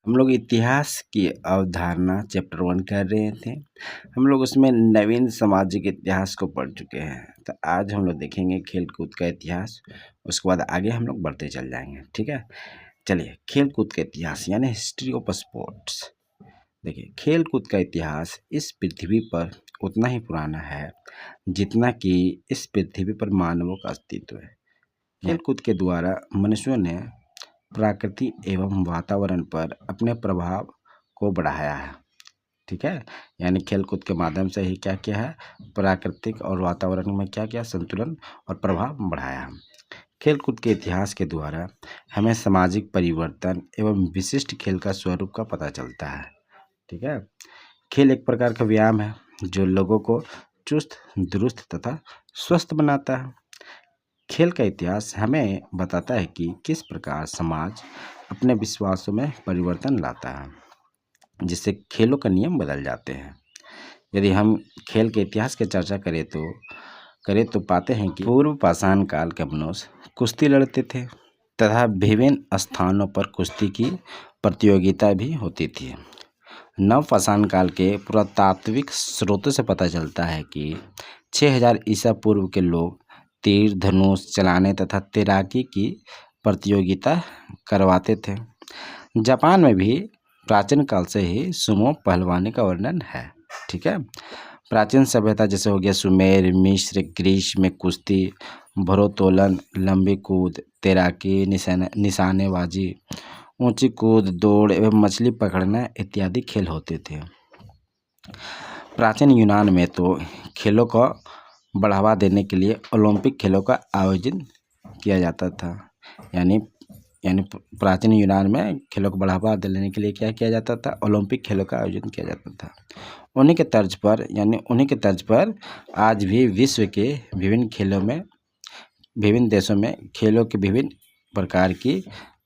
हम लोग इतिहास की अवधारणा चैप्टर 1 कर रहे थे। हम लोग उसमें नवीन सामाजिक इतिहास को पढ़ चुके हैं। तो आज हम लोग देखेंगे खेल-कूद का इतिहास, उसके बाद आगे हम लोग बढ़ते चल जाएँगे, ठीक है? चलिए, खेल-कूद का इतिहास यानी हिस्ट्री ऑफ स्पोर्ट्स। देखिए, खेल-कूद का इतिहास इस पृथ्वी पर उतना ही पुराना है, जितना कि इस पृथ्वी पर मानवों का अस्तित्व है। खेल-कूद के द्वारा मनुष्यों ने प्रकृति एवं वातावरण पर अपने प्रभाव को बढ़ाया है, ठीक है? यानी खेल-कूद के माध्यम से ही क्या किया है, प्राकृतिक और वातावरण में क्या किया, संतुलन और प्रभाव बढ़ाया। खेल-कूद के इतिहास के द्वारा हमें सामाजिक परिवर्तन एवं विशिष्ट खेल का स्वरूप का पता चलता है, ठीक है? खेल एक प्रकार का व्यायाम है जो लोगों को चुस्त, दुरुस्त तथा स्वस्थ बनाता है। खेल का इतिहास हमें बताता है कि किस प्रकार समाज अपने विश्वासों में परिवर्तन लाता है, जिससे खेलों का नियम बदल जाते हैं। यदि हम खेल के इतिहास की चर्चा करें तो पाते हैं कि पूर्व पाषाण काल के मनुष्य कुश्ती लड़ते थे तथा विभिन्न स्थानों पर कुश्ती की प्रतियोगिता भी होती थी। नव पाषाण काल के पुरातात्विक स्रोतों से पता चलता है कि 6000 ईसा पूर्व के लोग तीर धनुष चलाने तथा तैराकी की प्रतियोगिता करवाते थे। जापान में भी प्राचीन काल से ही सुमो पहलवानी का वर्णन है, ठीक है? प्राचीन सभ्यता जैसे हो गया सुमेर, मिस्र, ग्रीस में कुश्ती, भारोत्तोलन, लंबी कूद, तैराकी, निशानेबाजी, ऊंची कूद, दौड़ एवं मछली पकड़ना इत्यादि खेल होते थे। प्राचीन यूनान में तो खेलों को बढ़ावा देने के लिए ओलंपिक खेलों का आयोजन किया जाता था। यानी प्राचीन यूनान में खेलों को बढ़ावा देने के लिए क्या किया जाता था, ओलंपिक खेलों का आयोजन किया जाता था। उन्हीं के तर्ज पर आज भी विश्व के विभिन्न खेलों में, विभिन्न देशों में खेलों के विभिन्न प्रकार की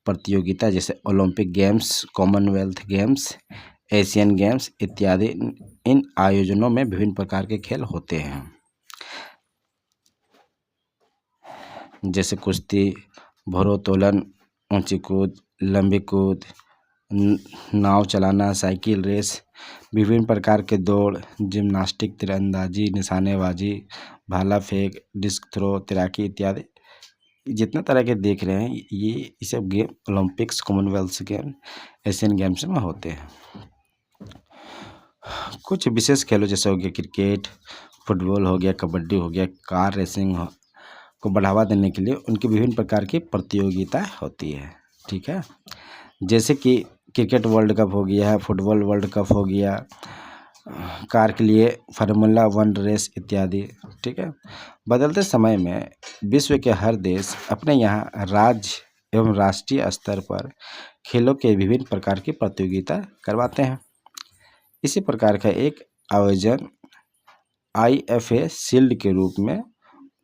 प्रतियोगिता जैसे Olympic games, Commonwealth games, Asian games इत्यादि इन आयोजनों में विभिन्न प्रकार के खेल होते हैं, जैसे कुश्ती, भारोत्तोलन, ऊंची कूद, लंबी कूद, नाव चलाना, साइकिल रेस, विभिन्न प्रकार के दौड़, जिम्नास्टिक, तीरंदाजी, निशानेबाजी, भाला फेंक, डिस्क थ्रो, तैराकी इत्यादि जितना तरह के देख रहे हैं ये सब game Olympics, Commonwealth game, Asian games में होते हैं। कुछ विशेष खेलों जैसे हो गया क्रिकेट, फुटबॉल हो गया, कबड्डी हो गया, कार रेसिंग को बढ़ावा देने के लिए उनकी विभिन्न प्रकार की प्रतियोगिता होती है, ठीक है? जैसे कि क्रिकेट वर्ल्ड कप हो गया है, फुटबॉल वर्ल्ड कप हो गया, कार के लिए फार्मूला 1 रेस इत्यादि, ठीक है? बदलते समय में विश्व के हर देश अपने यहाँ राज्य एवं राष्ट्रीय स्तर पर खेलों के विभिन्न प्रकार की प्रतियोगिता करवाते हैं। इसी प्रकार का एक आयोजन IFA शील्ड के रूप में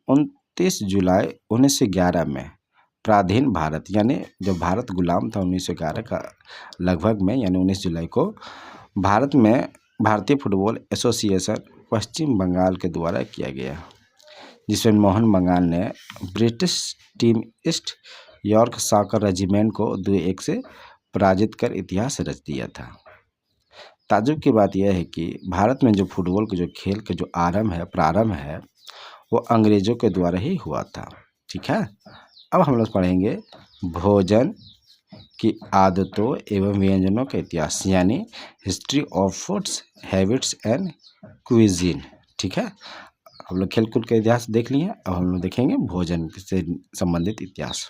29 जुलाई 1911 में प्राधीन भारत, यानी जब भारत गुलाम था 1911 का लगभग में, यानी 19 जुलाई को भारत में भारतीय फुटबॉल एसोसिएशन पश्चिम बंगाल के द्वारा किया गया, जिसमें मोहन बगान ने British team east York soccer regiment को 2-1 से पराजित कर इतिहास रच दिया था। ताज्जुब की बात यह है कि भारत में जो फुटबॉल के जो खेल का जो प्रारंभ है वो अंग्रेज़ों के द्वारा ही हुआ था, ठीक है? अब हम लोग पढ़ेंगे भोजन की आदतों एवं व्यंजनों का इतिहास, यानी history of foods, habits and cuisine, ठीक है? हम लोग खेल कूद का इतिहास देख लिए, अब हम लोग देखेंगे भोजन से संबंधित इतिहास।